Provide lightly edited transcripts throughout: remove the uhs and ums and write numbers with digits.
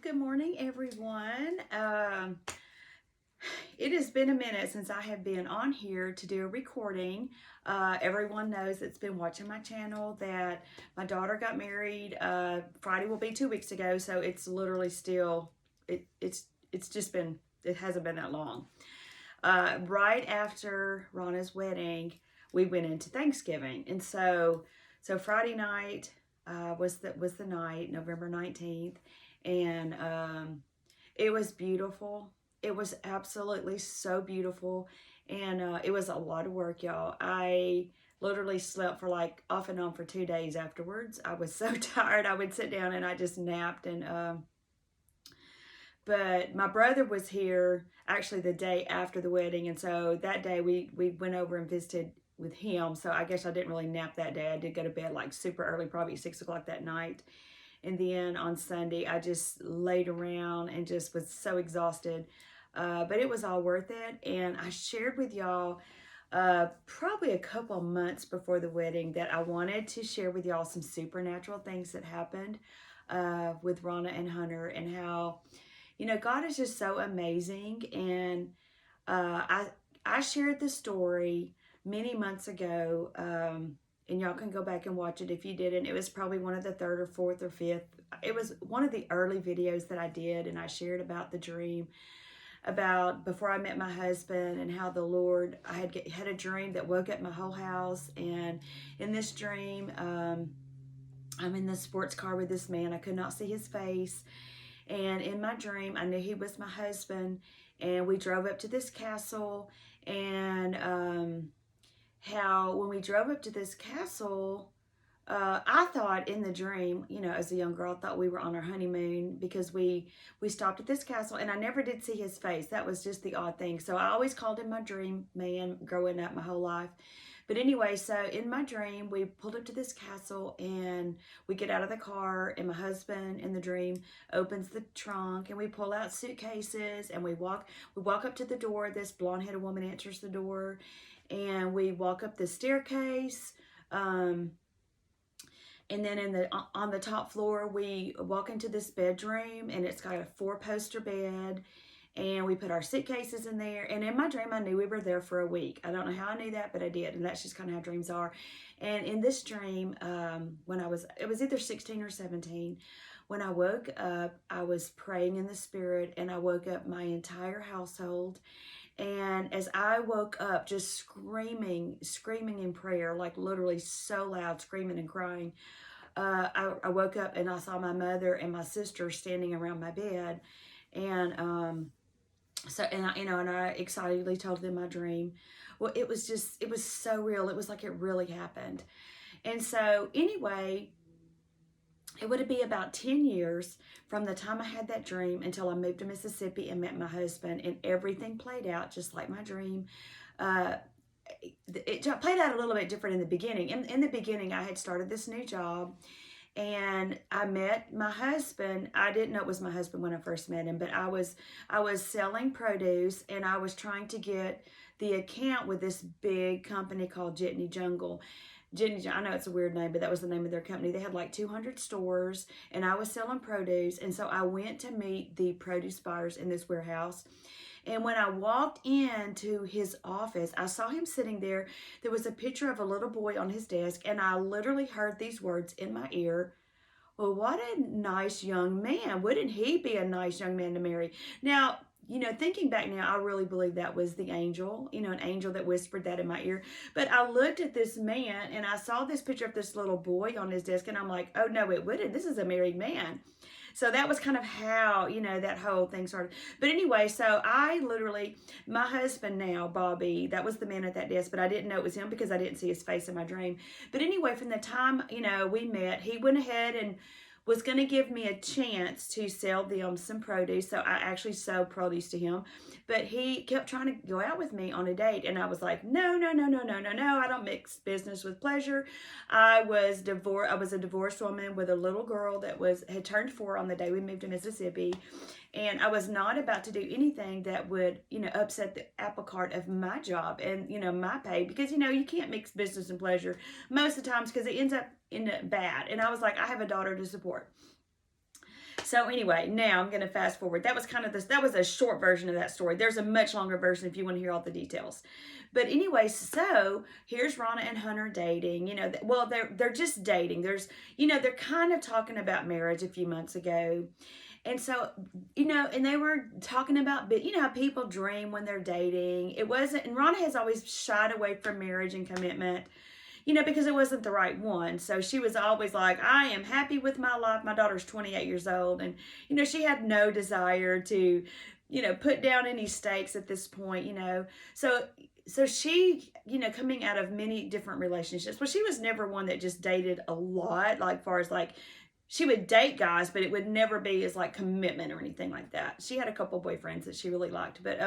Good morning, everyone. It has been a minute since I have been on here to do a recording. Everyone knows that's been watching my channel that my daughter got married. Friday will be 2 weeks ago, so it's literally still it's just been, it hasn't been that long. Right after Ronna's wedding, we went into Thanksgiving, and so Friday night was the night, November 19th, and it was beautiful. It was absolutely so beautiful, and it was a lot of work, y'all. I literally slept for like off and on for 2 days afterwards. I was so tired. I would sit down and I just napped, and but my brother was here actually the day after the wedding, and so that day we went over and visited with him. So I guess I didn't really nap that day. I did go to bed like super early, probably 6 o'clock that night. And then on Sunday, I just laid around and just was so exhausted. But it was all worth it. And I shared with y'all probably a couple months before the wedding that I wanted to share with y'all some supernatural things that happened with Ronna and Hunter, and how, God is just so amazing. And I shared the story many months ago. And y'all can go back and watch it if you didn't. It was probably one of the third or fourth or fifth. It was one of the early videos that I did, and I shared about the dream about before I met my husband, and how the Lord, I had a dream that woke up my whole house. And in this dream, I'm in the sports car with this man. I could not see his face. And in my dream, I knew he was my husband. And we drove up to this castle, and how when we drove up to this castle, I thought in the dream, as a young girl, I thought we were on our honeymoon, because we stopped at this castle, and I never did see his face. That was just the odd thing. So I always called him my dream man growing up my whole life. But anyway, so in my dream, we pulled up to this castle, and we get out of the car, and my husband in the dream opens the trunk, and we pull out suitcases, and we walk up to the door. This blonde-headed woman answers the door, and we walk up the staircase. And then on the top floor, we walk into this bedroom, and it's got a 4-poster bed, and we put our suitcases in there. And in my dream, I knew we were there for a week. I don't know how I knew that, but I did. And that's just kind of how dreams are. And in this dream, when it was either 16 or 17, when I woke up, I was praying in the spirit, and I woke up my entire household. And as I woke up, just screaming in prayer, like literally so loud, screaming and crying, I woke up, and I saw my mother and my sister standing around my bed. And I excitedly told them my dream. Well, it was so real. It was like it really happened. And so anyway, it would be about 10 years from the time I had that dream until I moved to Mississippi and met my husband, and everything played out just like my dream. It played out a little bit different in the beginning. In the beginning, I had started this new job, and I met my husband. I didn't know it was my husband when I first met him, but I was selling produce, and I was trying to get the account with this big company called Jitney Jungle. I know it's a weird name, but that was the name of their company. They had like 200 stores, and I was selling produce. And so I went to meet the produce buyers in this warehouse. And when I walked into his office, I saw him sitting there. There was a picture of a little boy on his desk, and I literally heard these words in my ear. Well, what a nice young man. Wouldn't he be a nice young man to marry? Now, thinking back now, I really believe that was the angel, an angel that whispered that in my ear. But I looked at this man, and I saw this picture of this little boy on his desk, and I'm like, oh, no, it wouldn't. This is a married man. So that was kind of how, that whole thing started. But anyway, so I literally, my husband now, Bobby, that was the man at that desk, but I didn't know it was him because I didn't see his face in my dream. But anyway, from the time, we met, he went ahead and was going to give me a chance to sell them some produce. So I actually sold produce to him, but he kept trying to go out with me on a date. And I was like, no, I don't mix business with pleasure. I was a divorced woman with a little girl that had turned 4 on the day we moved to Mississippi. And I was not about to do anything that would, upset the apple cart of my job and, my pay, because, you can't mix business and pleasure most of the times, because it ends up in bad. And I was like, I have a daughter to support. So anyway, now I'm going to fast forward. That was kind of this, that was a short version of that story. There's a much longer version if you want to hear all the details. But anyway, so here's Ronna and Hunter dating. You know, well, they're just dating. There's, you know, they're kind of talking about marriage a few months ago. And so, you know, and they were talking about, you know, how people dream when they're dating. It wasn't, and Ronna has always shied away from marriage and commitment, you know, because it wasn't the right one. So she was always like, I am happy with my life. My daughter's 28 years old. And, you know, she had no desire to, you know, put down any stakes at this point, you know. So she, you know, coming out of many different relationships, well, she was never one that just dated a lot, like far as like, she would date guys, but it would never be as like commitment or anything like that. She had a couple boyfriends that she really liked, but,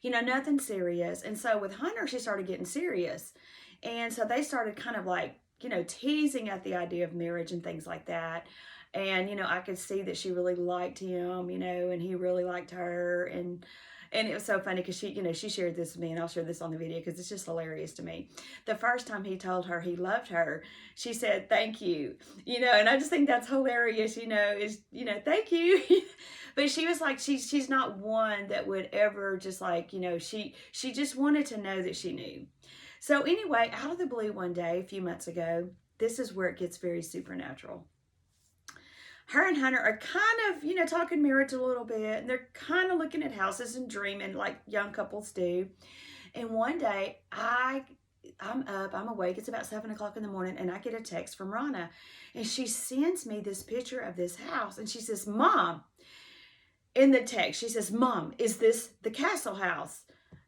you know, nothing serious. And so with Hunter, she started getting serious. And so they started kind of like, you know, teasing at the idea of marriage and things like that. And, you know, I could see that she really liked him, you know, and he really liked her. And it was so funny because she, you know, she shared this with me, and I'll share this on the video because it's just hilarious to me. The first time he told her he loved her, she said, thank you, you know, and I just think that's hilarious, you know, is, you know, thank you. But she was like, she's not one that would ever just like, you know, she just wanted to know that she knew. So anyway, out of the blue one day, a few months ago, this is where it gets very supernatural. Her and Hunter are kind of, you know, talking marriage a little bit, and they're kind of looking at houses and dreaming like young couples do. And one day, I'm up, I'm awake, it's about 7 o'clock in the morning, and I get a text from Ronna, and she sends me this picture of this house, and she says, Mom, in the text, she says, Mom, is this the castle house?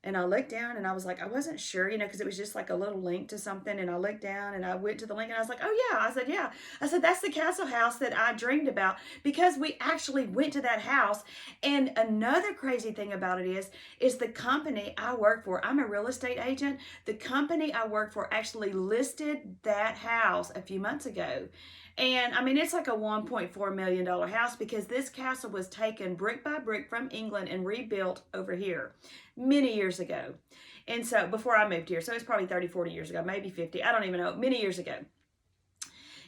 And I looked down and I was like, I wasn't sure, you know, because it was just like a little link to something. And I looked down and I went to the link and I was like, oh yeah. I said, yeah. I said, that's the castle house that I dreamed about, because we actually went to that house. And another crazy thing about it is the company I work for, I'm a real estate agent. The company I work for actually listed that house a few months ago. And I mean, it's like a $1.4 million house, because this castle was taken brick by brick from England and rebuilt over here many years ago. And so before I moved here, so it's probably 30, 40 years ago, maybe 50, I don't even know, many years ago.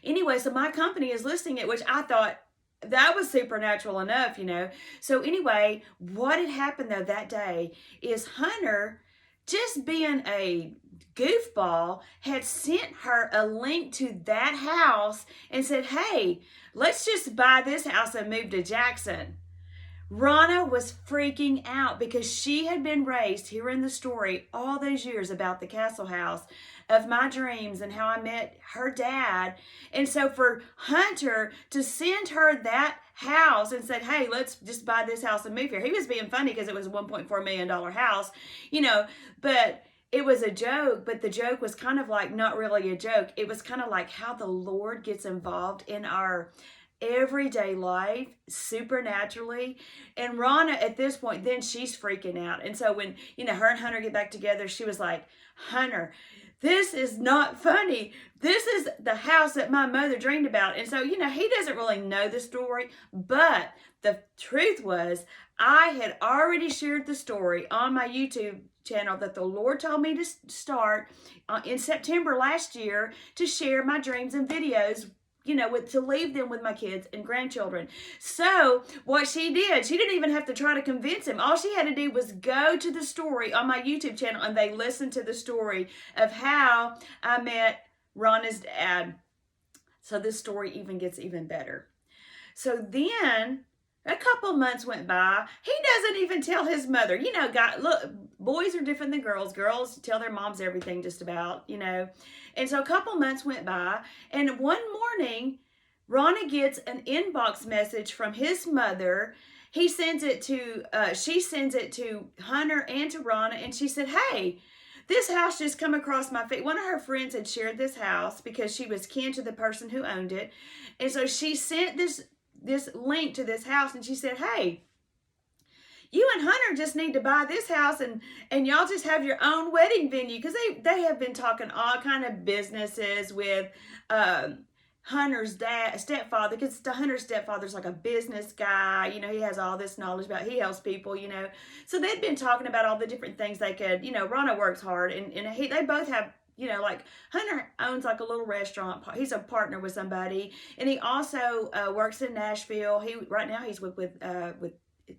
Anyway, so my company is listing it, which I thought that was supernatural enough, you know. So anyway, what had happened though that day is Hunter, just being a goofball, had sent her a link to that house and said, hey, let's just buy this house and move to Jackson. Ronna was freaking out because she had been raised, hearing the story all those years about the castle house of my dreams and how I met her dad. And so for Hunter to send her that house and said, hey, let's just buy this house and move here. He was being funny because it was a $1.4 million house, you know, but it was a joke. But the joke was kind of like not really a joke. It was kind of like how the Lord gets involved in our everyday life supernaturally. And Ronna at this point, then she's freaking out. And so when, you know, her and Hunter get back together, she was like, Hunter, this is not funny. This is the house that my mother dreamed about. And so, you know, he doesn't really know the story, but the truth was I had already shared the story on my YouTube channel that the Lord told me to start in September last year, to share my dreams and videos, you know, to leave them with my kids and grandchildren. So what she did, she didn't even have to try to convince him. All she had to do was go to the story on my YouTube channel, and they listened to the story of how I met Ronna's dad. So this story even gets even better. So then a couple months went by. He doesn't even tell his mother. You know, look, boys are different than girls. Girls tell their moms everything just about, you know. And so a couple months went by, and one morning, Ronna gets an inbox message from his mother. She sends it to Hunter and to Ronna, and she said, hey, this house just come across my feed. One of her friends had shared this house because she was kin to the person who owned it. And so she sent this link to this house, and she said, hey, you and Hunter just need to buy this house, and y'all just have your own wedding venue, because they have been talking all kind of businesses with Hunter's stepfather, because Hunter's stepfather's like a business guy, you know, he has all this knowledge about, he helps people, you know, so they'd been talking about all the different things they could, you know, Ronna works hard, and they both have like Hunter owns like a little restaurant. He's a partner with somebody, and he also works in Nashville. Right now he's with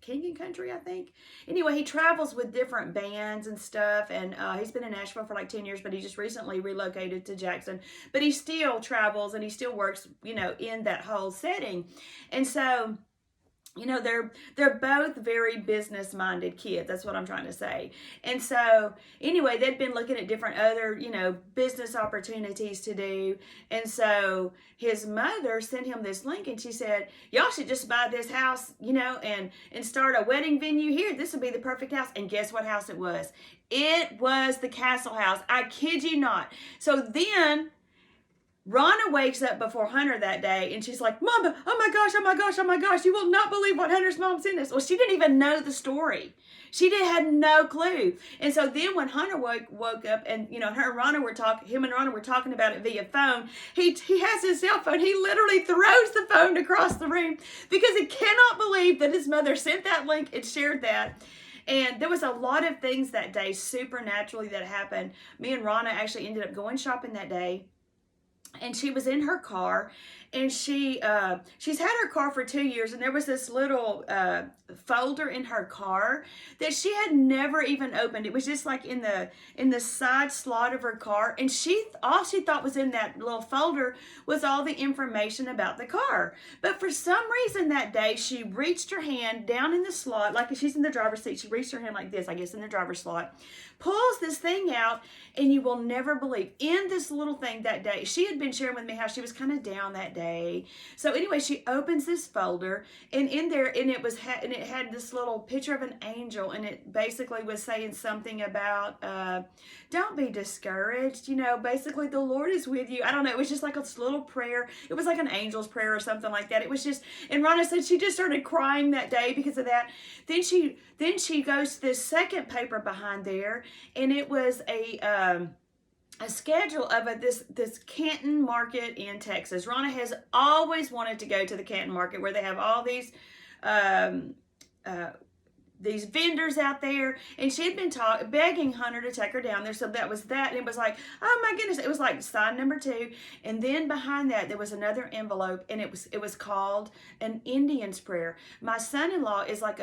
King and Country, I think. Anyway, he travels with different bands and stuff, and he's been in Nashville for like 10 years, but he just recently relocated to Jackson. But he still travels and he still works, in that whole setting. And so, they're both very business minded kids. That's what I'm trying to say. And so anyway, they'd been looking at different other business opportunities to do. And so his mother sent him this link, and she said, y'all should just buy this house, and start a wedding venue here. This would be the perfect house. And guess what house it was? It was the Castle House. I kid you not. So then Ronna wakes up before Hunter that day, and she's like, Mama, oh my gosh, oh my gosh, oh my gosh, you will not believe what Hunter's mom sent us. Well, she didn't even know the story. Had no clue. And so then when Hunter woke up, and her and Ronna were talking about it via phone, he has his cell phone. He literally throws the phone across the room because he cannot believe that his mother sent that link and shared that. And there was a lot of things that day supernaturally that happened. Me and Ronna actually ended up going shopping that day. And she was in her car, and she's had her car for 2 years, and there was this little folder in her car that she had never even opened. It was just like in the side slot of her car, and all she thought was in that little folder was all the information about the car. But for some reason that day, she reached her hand down in the slot, like if she's in the driver's seat, she reached her hand like this, I guess, in the driver's slot, pulls this thing out, and you will never believe, in this little thing that day, she had been sharing with me how she was kind of down that day. So anyway, she opens this folder, and in there, and it had this little picture of an angel, and it basically was saying something about don't be discouraged, basically the Lord is with you. I don't know, it was just like a little prayer. It was like an angel's prayer or something like that. It was just, and Ronna said she just started crying that day because of that. Then she goes to this second paper behind there, and it was a schedule of this Canton market in Texas. Ronna has always wanted to go to the Canton market, where they have all these vendors out there, and she had been begging Hunter to take her down there. So that was that, and it was like, oh my goodness, it was like sign number 2. And then behind that there was another envelope, and it was called an Indian's prayer. My son-in-law is like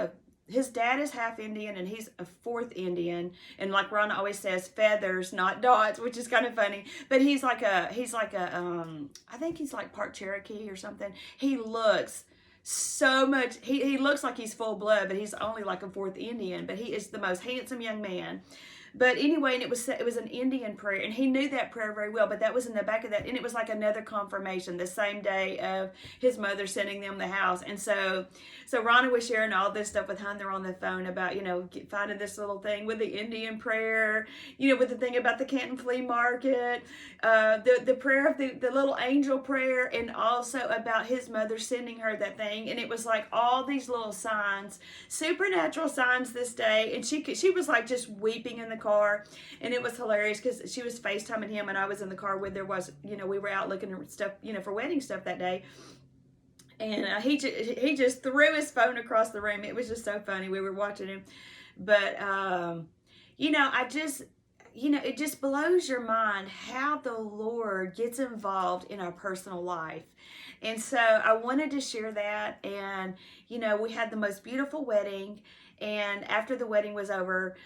his dad is half Indian, and he's a fourth Indian, and like Ronna always says, feathers, not dots, which is kind of funny. But he's like a I think he's like part Cherokee or something. He looks so much, he looks like he's full blood, but he's only like a fourth Indian. But he is the most handsome young man. But anyway, and it was an Indian prayer, and he knew that prayer very well. But that was in the back of that, and it was like another confirmation the same day of his mother sending them the house. And so Ronna was sharing all this stuff with Hunter on the phone about finding this little thing with the Indian prayer, with the thing about the Canton flea market, the prayer of the little angel prayer, and also about his mother sending her that thing. And it was like all these little signs, supernatural signs this day. And she was like just weeping in the car, and it was hilarious because she was FaceTiming him, and I was in the car with her. We were out looking at stuff, for wedding stuff that day. And he just threw his phone across the room. It was just so funny. We were watching him. But, it just blows your mind how the Lord gets involved in our personal life. And so I wanted to share that. And, we had the most beautiful wedding. And after the wedding was over,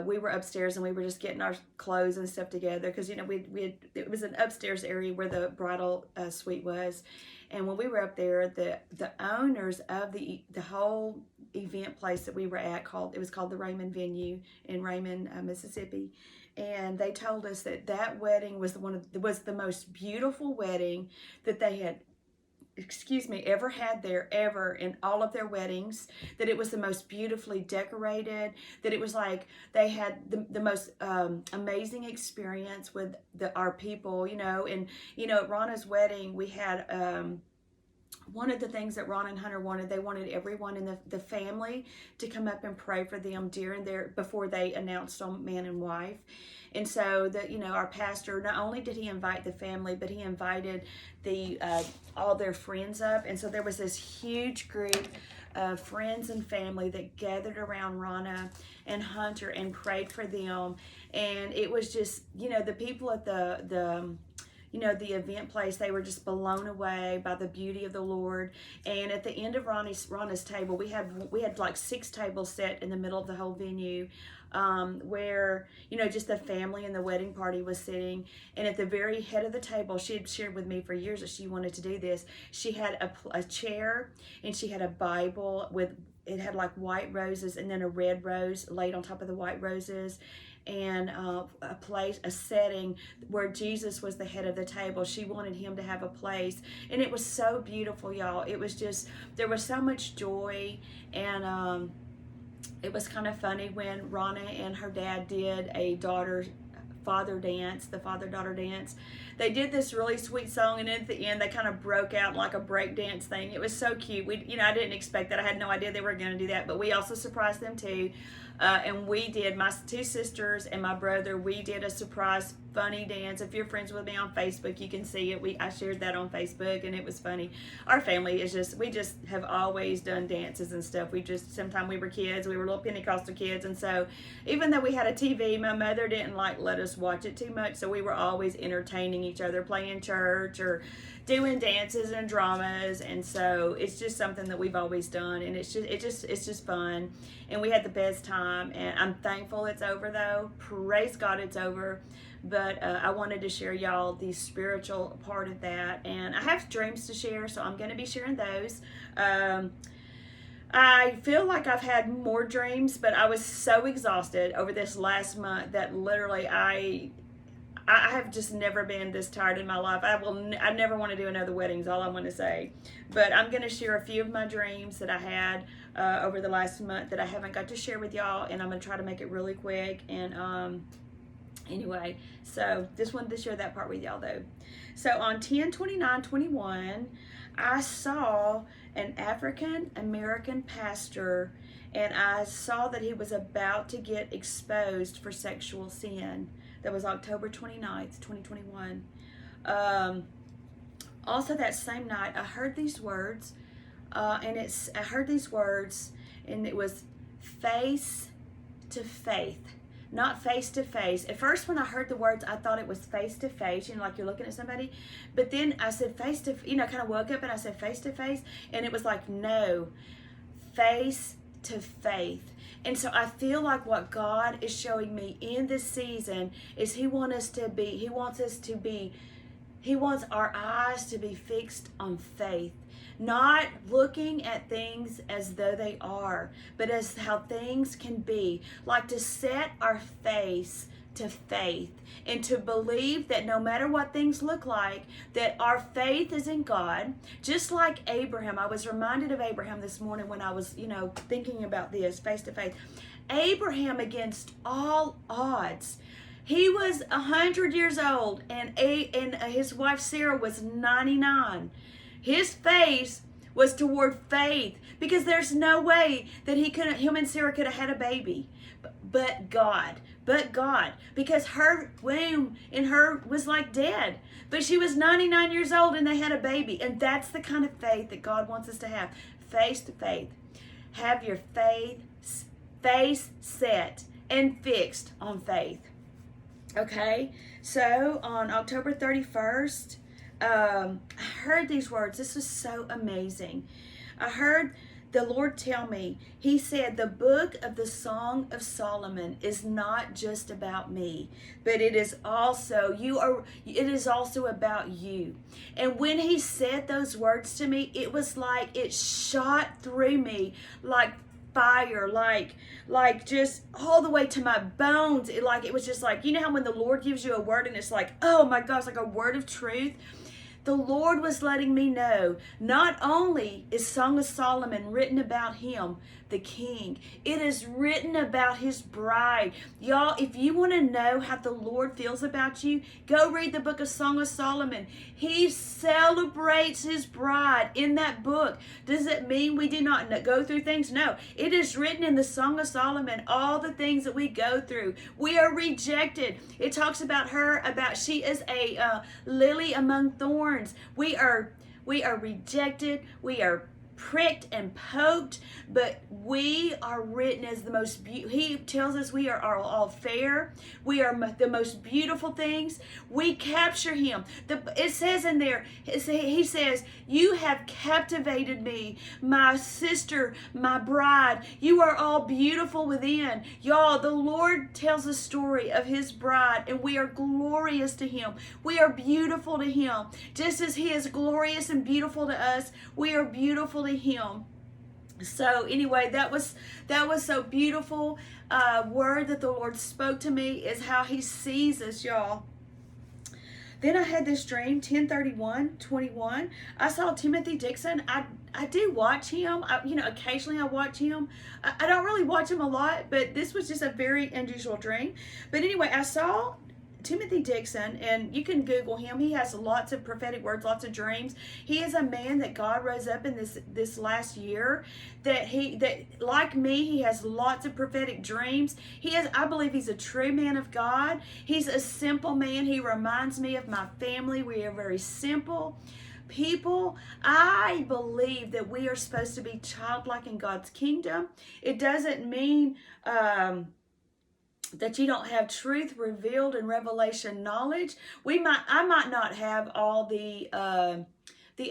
we were upstairs, and we were just getting our clothes and stuff together because it was an upstairs area where the bridal suite was. And when we were up there, the owners of the whole event place that we were at it was called the Raymond Venue in Raymond, Mississippi. And they told us that wedding was the most beautiful wedding that they had ever had there, ever in all of their weddings, that it was the most beautifully decorated, that it was like they had the most amazing experience with our people, and, at Ronna's wedding, we had one of the things that Ron and Hunter wanted, they wanted everyone in the family to come up and pray for them before they announced on man and wife. And so our pastor, not only did he invite the family, but he invited all their friends up. And so there was this huge group of friends and family that gathered around Ronna and Hunter and prayed for them. And it was just, the people at the event place, they were just blown away by the beauty of the Lord. And at the end of Ronna's table, we had like 6 tables set in the middle of the whole venue, where just the family and the wedding party was sitting. And at the very head of the table, she had shared with me for years that she wanted to do this. She had a chair, and she had a Bible it had like white roses and then a red rose laid on top of the white roses, and a setting where Jesus was the head of the table. She wanted him to have a place, and it was so beautiful, y'all. It was just, there was so much joy. And it was kind of funny when Ronna and her dad did a father-daughter dance. They did this really sweet song, and at the end they kind of broke out like a break dance thing. It was so cute. I didn't expect that. I had no idea they were going to do that, but we also surprised them too. And we did, my 2 sisters and my brother, we did a surprise funny dance. If you're friends with me on Facebook, you can see it. I shared that on Facebook, and it was funny. Our family is we just have always done dances and stuff. Sometimes we were kids, we were little Pentecostal kids, and so even though we had a TV, my mother didn't let us watch it too much, so we were always entertaining each other, playing church or doing dances and dramas. And so it's just something that we've always done, and it's just fun, and we had the best time. And I'm thankful it's over, though. Praise God it's over. But I wanted to share y'all the spiritual part of that, and I have dreams to share, so I'm going to be sharing those. I feel like I've had more dreams, but I was so exhausted over this last month that literally I have just never been this tired in my life. I never want to do another wedding is all I want to say. But I'm going to share a few of my dreams that I had over the last month that I haven't got to share with y'all, and I'm going to try to make it really quick. And anyway, so just wanted to share that part with y'all, though. So on 10/29/21, I saw an African American pastor, and I saw that he was about to get exposed for sexual sin. That was October 29th, 2021. Also that same night, I heard these words, and it was face to faith. Not face to face. At first, when I heard the words, I thought it was face to face, like you're looking at somebody. But then I said face to, kind of woke up and I said face to face, and it was like, no, face to faith. And so I feel like what God is showing me in this season is He wants our eyes to be fixed on faith. Not looking at things as though they are, but as how things can be. Like to set our face to faith and to believe that no matter what things look like, that our faith is in God. Just like Abraham. I was reminded of Abraham this morning when I was, thinking about this, face to faith. Abraham, against all odds, he was 100 years old, and his wife Sarah was 99. His face was toward faith, because there's no way that him and Sarah could have had a baby. But God, because her womb in her was like dead. But she was 99 years old and they had a baby. And that's the kind of faith that God wants us to have. Face to faith. Have your face set and fixed on faith. Okay? So on October 31st, I heard these words. This was so amazing. I heard the Lord tell me, He said, the book of the Song of Solomon is not just about me, but it is also about you. And when He said those words to me, it was like it shot through me like fire, like just all the way to my bones. It was just like, how when the Lord gives you a word and it's like, oh my gosh, like a word of truth. the Lord was letting me know, not only is Song of Solomon written about him, the king, it is written about his bride. Y'all, if you want to know how the Lord feels about you, go read the book of Song of Solomon. He celebrates his bride in that book. Does it mean we do not go through things? No. It is written in the Song of Solomon, all the things that we go through. We are rejected. It talks about her, about she is a lily among thorns. We are rejected. We are pricked and poked, but we are written as the most he tells us we are all fair. We are the most beautiful things. We capture him. It says in there, he says, you have captivated me, my sister, my bride. You are all beautiful within. Y'all, the Lord tells a story of his bride, and we are glorious to him. We are beautiful to him. Just as he is glorious and beautiful to us, we are beautiful to him. So anyway, that was so beautiful. Word that the Lord spoke to me is how he sees us, y'all. Then I had this dream, 10/31/21. I saw Timothy Dixon. I do watch him. Occasionally I watch him. I don't really watch him a lot, but this was just a very unusual dream. But anyway, I saw Timothy Dixon, and you can Google him. He has lots of prophetic words, lots of dreams. He is a man that God rose up in this last year. That like me, he has lots of prophetic dreams. I believe he's a true man of God. He's a simple man. He reminds me of my family. We are very simple people. I believe that we are supposed to be childlike in God's kingdom. It doesn't mean that you don't have truth revealed in revelation knowledge. I might not have all the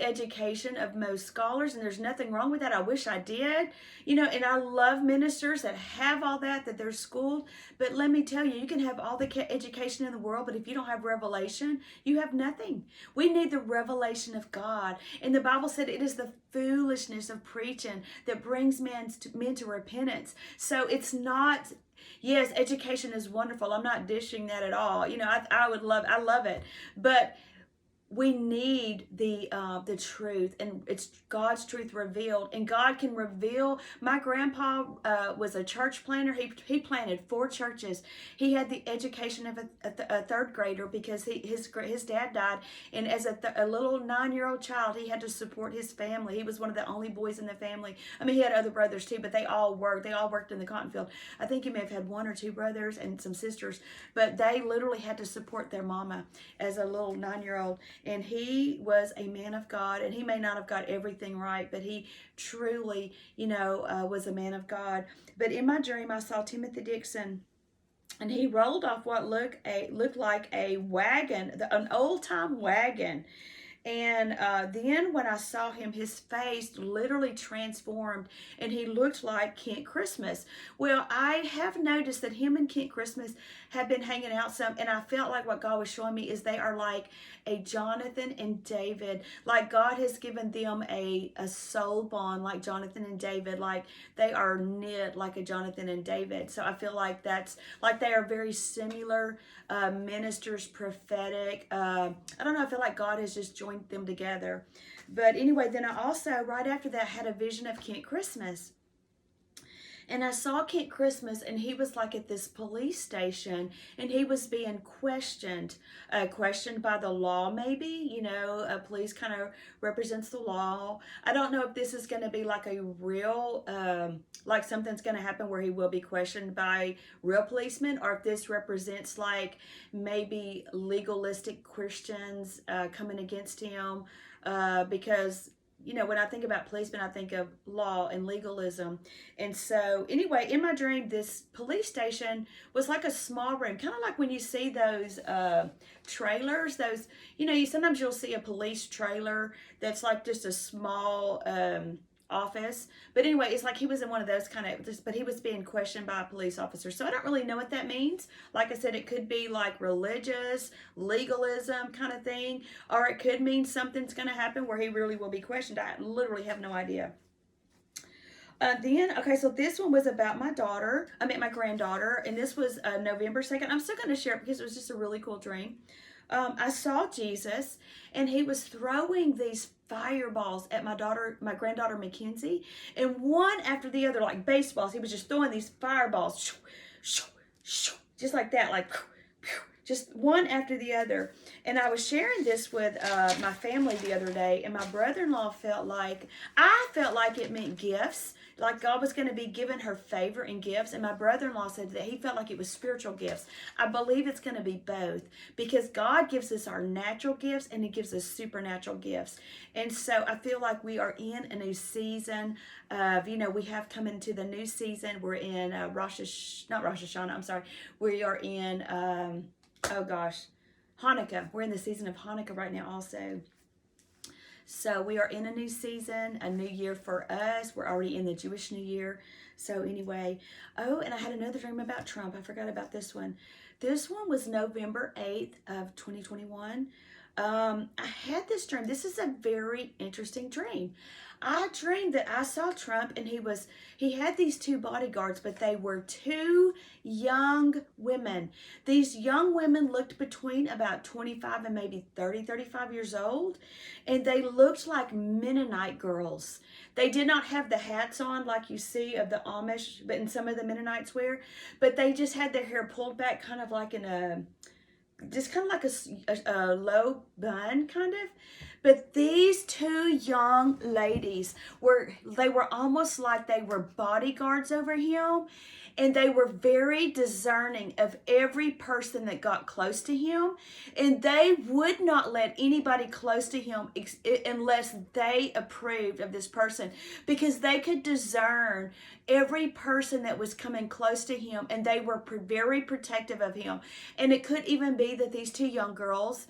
education of most scholars, and there's nothing wrong with that. I wish I did, and I love ministers that have all that they're schooled. But let me tell you, you can have all the education in the world, but if you don't have revelation, you have nothing. We need the revelation of God. And the Bible said it is the foolishness of preaching that brings men to repentance. So it's not, yes, education is wonderful. I'm not dishing that at all. I love it. But we need the truth, and it's God's truth revealed, and God can reveal. My grandpa was a church planter. He planted 4 churches. He had the education of a third grader because his dad died, and as a little 9-year-old child, he had to support his family. He was one of the only boys in the family. I mean, he had other brothers too, but they all worked in the cotton field. I think he may have had 1 or 2 brothers and some sisters, but they literally had to support their mama as a little 9-year-old. And he was a man of God, and he may not have got everything right, but he truly, was a man of God. But in my dream, I saw Timothy Dixon, and he rolled off what looked like a wagon, an old-time wagon. And then when I saw him, his face literally transformed, and he looked like Kent Christmas. Well, I have noticed that him and Kent Christmas have been hanging out some, and I felt like what God was showing me is they are like a Jonathan and David. Like God has given them a soul bond like Jonathan and David. Like they are knit like a Jonathan and David. So I feel like that's like they are very similar ministers, prophetic. I don't know, I feel like God has just joined them together. But anyway, then I also, right after that, had a vision of Kent Christmas. And I saw Kent Christmas, and he was like at this police station, and he was being questioned by the law, maybe. Police kind of represents the law. I don't know if this is going to be like a real, like something's going to happen where he will be questioned by real policemen, or if this represents like maybe legalistic Christians coming against him, because when I think about policemen, I think of law and legalism. And so anyway, in my dream, this police station was like a small room, kind of like when you see those trailers, those, sometimes you'll see a police trailer that's like just a small office. But anyway, it's like he was in one of those kind of, but he was being questioned by a police officer. So I don't really know what that means. Like I said, it could be like religious, legalism kind of thing, or it could mean something's going to happen where he really will be questioned. I literally have no idea. So this one was about my granddaughter, and this was November 2nd. I'm still going to share it because it was just a really cool dream. I saw Jesus, and he was throwing these fireballs at my granddaughter Mackenzie, and one after the other, like baseballs. He was just throwing these fireballs, shoo, shoo, shoo, just like that, like just one after the other. And I was sharing this with my family the other day, and my brother-in-law I felt like it meant gifts, like God was going to be giving her favor and gifts. And my brother-in-law said that he felt like it was spiritual gifts. I believe it's going to be both, because God gives us our natural gifts and he gives us supernatural gifts. And so I feel like we are in a new season of, we have come into the new season. We're in not Rosh Hashanah, I'm sorry. We are in, Hanukkah. We're in the season of Hanukkah right now also. So we are in a new season, a new year for us. We're already in the Jewish New Year. So anyway, and I had another dream about Trump. I forgot about this one. This one was November 8th of 2021. I had this dream. This is a very interesting dream. I dreamed that I saw Trump, and he had these two bodyguards, but they were two young women. These young women looked between about 25 and maybe 35 years old, and they looked like Mennonite girls. They did not have the hats on like you see of the Amish, but in some of the Mennonites wear, but they just had their hair pulled back kind of like just kind of like a low bun kind of. But these two young ladies were almost like they were bodyguards over him, and they were very discerning of every person that got close to him, and they would not let anybody close to him unless they approved of this person, because they could discern every person that was coming close to him, and they were very protective of him. And it could even be that these two young girls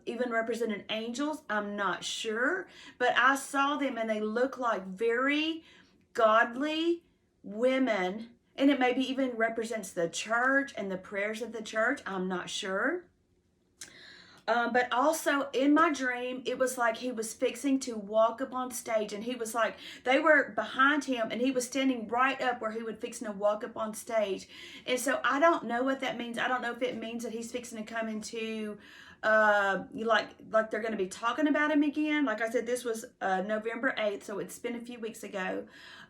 even represented angels. I'm not sure, but I saw them, and they look like very godly women, and it maybe even represents the church and the prayers of the church. I'm not sure. But also in my dream, it was like he was fixing to walk up on stage, and he was like, they were behind him, and he was standing right up where he would fixing to walk up on stage. And so I don't know what that means. I don't know if it means that he's fixing to come into like they're going to be talking about him again. Like I said, this was November 8th, so it's been a few weeks ago.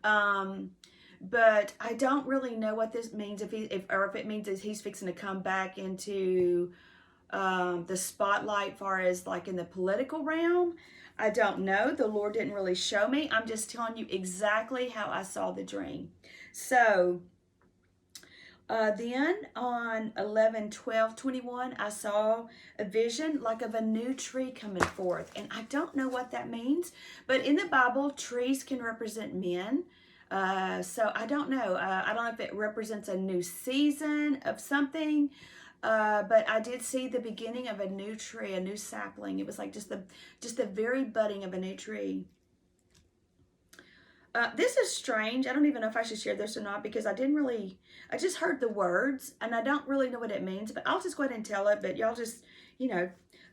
But I don't really know what this means, if it means that he's fixing to come back into the spotlight far as like in the political realm. I don't know. The Lord didn't really show me. I'm just telling you exactly how I saw the dream. So then on 11/12/21, I saw a vision like of a new tree coming forth. And I don't know what that means, but in the Bible, trees can represent men. So I don't know. I don't know if it represents a new season of something. But I did see the beginning of a new tree, a new sapling. It was like just the very budding of a new tree. This is strange. I don't even know if I should share this or not, because I just heard the words, and I don't really know what it means, but I'll just go ahead and tell it. But y'all just,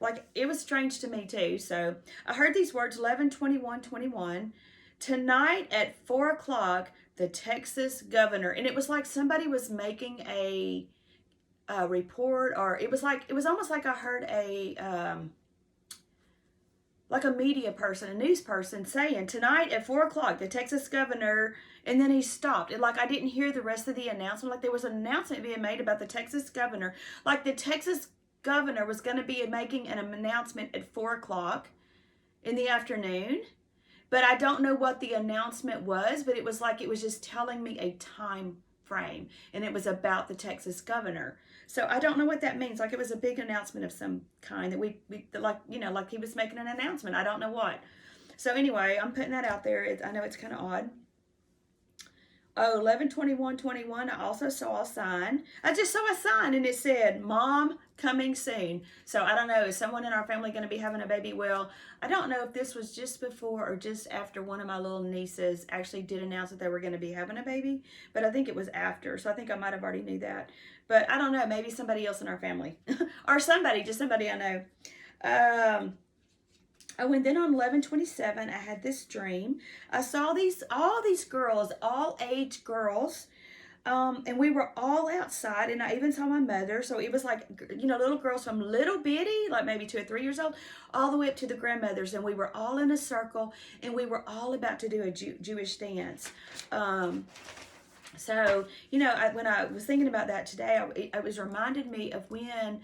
like, it was strange to me too. So I heard these words, 11/21/21. Tonight at 4 o'clock, the Texas governor, and it was like somebody was making a report, or it was almost like I heard like a media person, a news person saying, tonight at 4 o'clock, the Texas governor, and then he stopped. And like I didn't hear the rest of the announcement. Like there was an announcement being made about the Texas governor. Like the Texas governor was going to be making an announcement at 4 o'clock in the afternoon. But I don't know what the announcement was, but it was like it was just telling me a time frame, and it was about the Texas governor. So I don't know what that means. Like it was a big announcement of some kind that we like he was making an announcement. I don't know what. So anyway, I'm putting that out there. I know it's kind of odd. 11/21/21, I also saw a sign. I just saw a sign, and it said, Mom, coming soon. So I don't know, is someone in our family going to be having a baby? Well, I don't know if this was just before or just after one of my little nieces actually did announce that they were going to be having a baby, but I think it was after. So I think I might have already knew that. But I don't know, maybe somebody else in our family or just somebody I know. And then on 11/27, I had this dream. I saw all these girls, all age girls, And we were all outside, and I even saw my mother. So it was like, little girls from little bitty, like maybe 2 or 3 years old, all the way up to the grandmothers. And we were all in a circle, and we were all about to do a Jewish dance. So, when I was thinking about that today, it was reminded me of when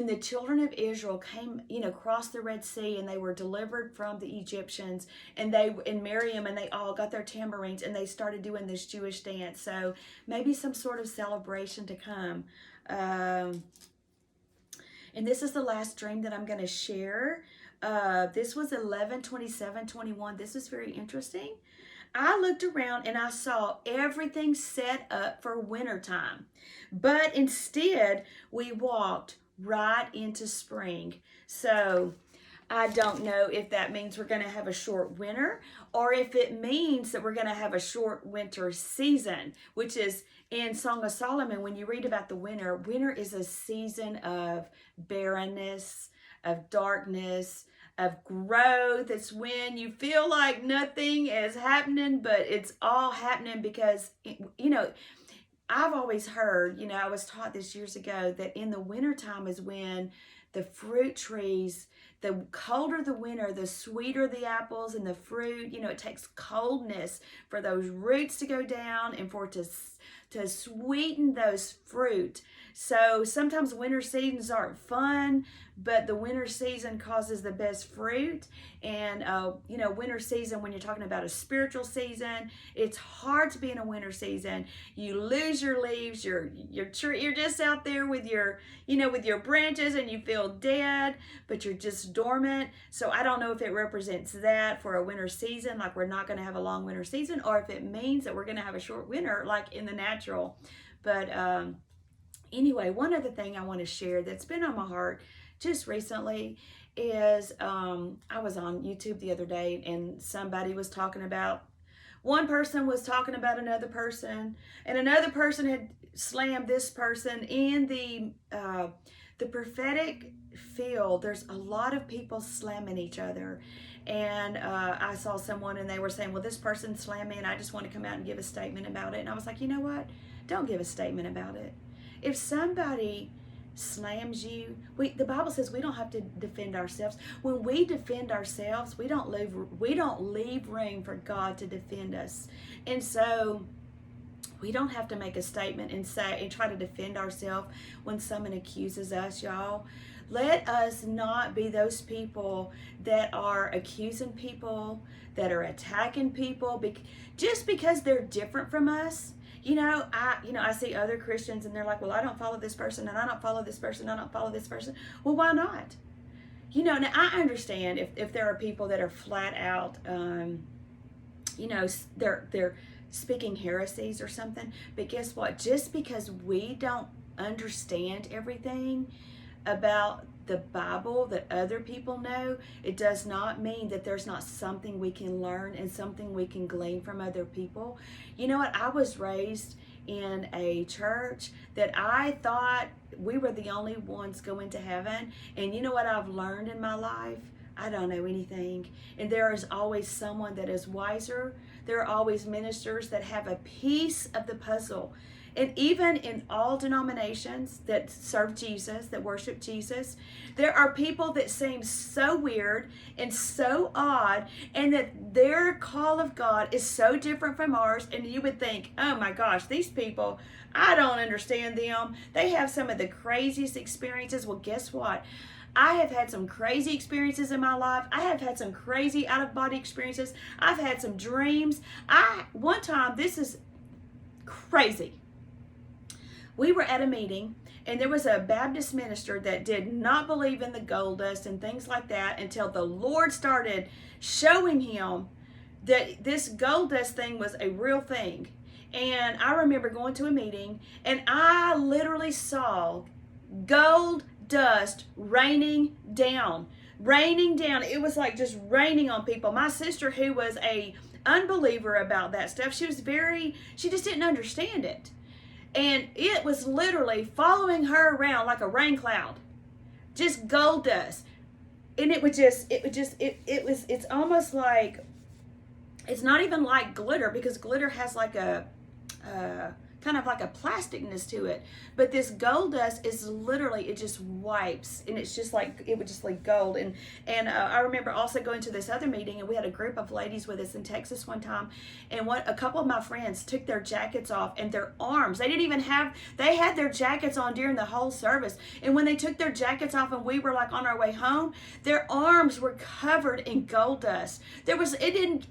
the children of Israel came, crossed the Red Sea, and they were delivered from the Egyptians, and Miriam, and they all got their tambourines, and they started doing this Jewish dance. So maybe some sort of celebration to come. And this is the last dream that I'm going to share. This was 11/27/21. This is very interesting. I looked around and I saw everything set up for wintertime, but instead we walked right into spring. So I don't know if that means we're going to have a short winter, or if it means that we're going to have a short winter season, which is in Song of Solomon. When you read about the winter is a season of barrenness, of darkness, of growth. It's when you feel like nothing is happening, but it's all happening because, I've always heard, I was taught this years ago, that in the wintertime is when the fruit trees, the colder the winter, the sweeter the apples and the fruit. It takes coldness for those roots to go down and for it to sweeten those fruit. So sometimes winter seasons aren't fun, but the winter season causes the best fruit. And, winter season, when you're talking about a spiritual season, it's hard to be in a winter season. You lose your leaves. You're just out there with your branches, and you feel dead, but you're just dormant. So I don't know if it represents that for a winter season, like we're not going to have a long winter season, or if it means that we're going to have a short winter, like in the natural. But, anyway, one other thing I want to share that's been on my heart just recently is I was on YouTube the other day, and one person was talking about another person, and another person had slammed this person. In the prophetic field, there's a lot of people slamming each other. And I saw someone, and they were saying, well, this person slammed me, and I just want to come out and give a statement about it. And I was like, you know what? Don't give a statement about it. If somebody slams you, the Bible says we don't have to defend ourselves. When we defend ourselves, we don't leave room for God to defend us. And so we don't have to make a statement and try to defend ourselves when someone accuses us, y'all. Let us not be those people that are accusing people, that are attacking people just because they're different from us. I see other Christians, and they're like, well, I don't follow this person, and I don't follow this person, I don't follow this person. Well, why not? Now I understand if there are people that are flat out, they're speaking heresies or something. But guess what? Just because we don't understand everything about the Bible that other people know, it does not mean that there's not something we can learn and something we can glean from other people. You know what? I was raised in a church that I thought we were the only ones going to heaven. And you know what I've learned in my life? I don't know anything. And there is always someone that is wiser. There are always ministers that have a piece of the puzzle. And even in all denominations that serve Jesus, that worship Jesus, there are people that seem so weird and so odd, and that their call of God is so different from ours. And you would think, oh my gosh, these people, I don't understand them. They have some of the craziest experiences. Well, guess what? I have had some crazy experiences in my life. I have had some crazy out-of-body experiences. I've had some dreams. One time, this is crazy. We were at a meeting, and there was a Baptist minister that did not believe in the gold dust and things like that until the Lord started showing him that this gold dust thing was a real thing. And I remember going to a meeting, and I literally saw gold dust raining down. It was like just raining on people. My sister, who was a unbeliever about that stuff, she just didn't understand it. And it was literally following her around like a rain cloud, just gold dust. And it's almost like, it's not even like glitter, because glitter has like a kind of like a plasticness to it. But this gold dust is literally, it just wipes, and it's just like, it would just like gold. And I remember also going to this other meeting, and we had a group of ladies with us in Texas one time, and a couple of my friends took their jackets off, and their arms, they didn't even have, they had their jackets on during the whole service, and when they took their jackets off and we were like on our way home, their arms were covered in gold dust. They weren't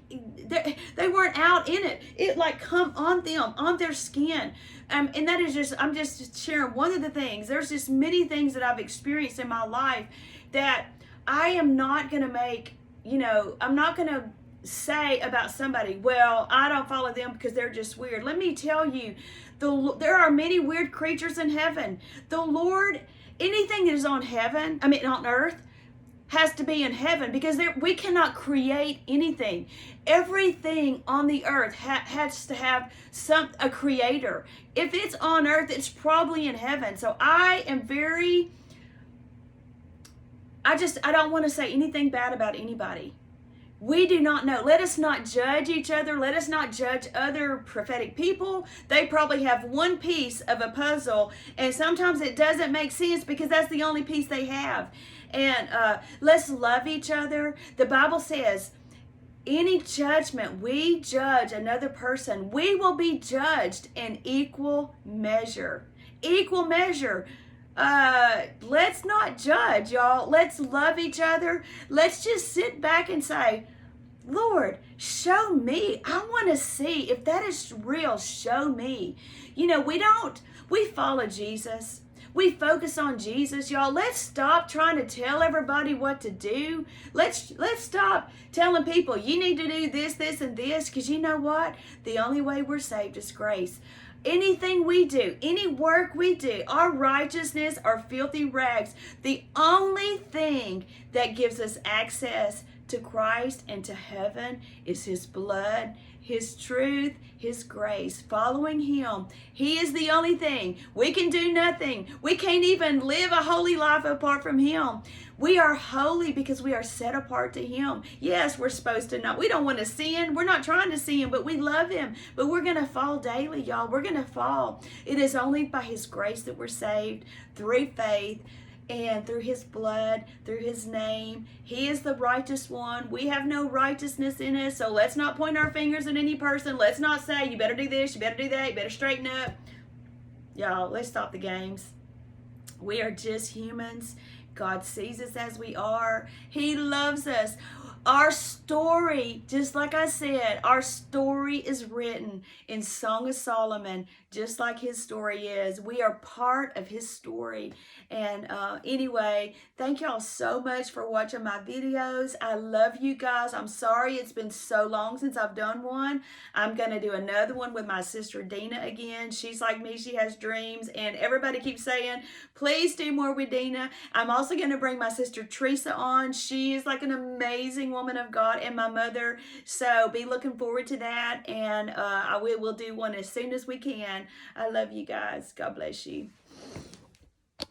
out in it. It like come on them, on their skin. And that is just, I'm just sharing one of the things. There's just many things that I've experienced in my life that I am not going to make, I'm not going to say about somebody, well, I don't follow them because they're just weird. Let me tell you, there are many weird creatures in heaven. The Lord, anything that is on earth, has to be in heaven, because we cannot create anything. Everything on the earth has to have a creator. If it's on earth, it's probably in heaven. So I don't want to say anything bad about anybody. We do not know. Let us not judge each other. Let us not judge other prophetic people. They probably have one piece of a puzzle, and sometimes it doesn't make sense because that's the only piece they have. And let's love each other. The Bible says, any judgment we judge another person, we will be judged in equal measure. Equal measure. Let's not judge, y'all. Let's love each other. Let's just sit back and say, Lord, show me. I want to see if that is real. Show me. We follow Jesus. We focus on Jesus, y'all. Let's stop trying to tell everybody what to do. Let's stop telling people, you need to do this, this, and this, because you know what? The only way we're saved is grace. Anything we do, any work we do, our righteousness are filthy rags. The only thing that gives us access to Christ and to heaven is His blood, His truth, His grace. Following Him, He is the only thing. We can do nothing. We can't even live a holy life apart from Him. We are holy because we are set apart to Him. Yes, we're supposed to not. We don't want to sin. We're not trying to sin, but we love Him. But we're going to fall daily, y'all. We're going to fall. It is only by His grace that we're saved, through faith, and through His blood, through His name. He is the righteous one. We have no righteousness in us, so let's not point our fingers at any person. Let's not say, you better do this, you better do that, you better straighten up. Y'all, let's stop the games. We are just humans. God sees us as we are. He loves us. Our story, just like I said, our story is written in Song of Solomon, just like his story is. We are part of his story. And anyway, thank y'all so much for watching my videos. I love you guys. I'm sorry it's been so long since I've done one. I'm going to do another one with my sister Dina again. She's like me. She has dreams. And everybody keeps saying, please do more with Dina. I'm also going to bring my sister Teresa on. She is like an amazing woman of God, and my mother. So be looking forward to that. And we'll do one as soon as we can. I love you guys. God bless you.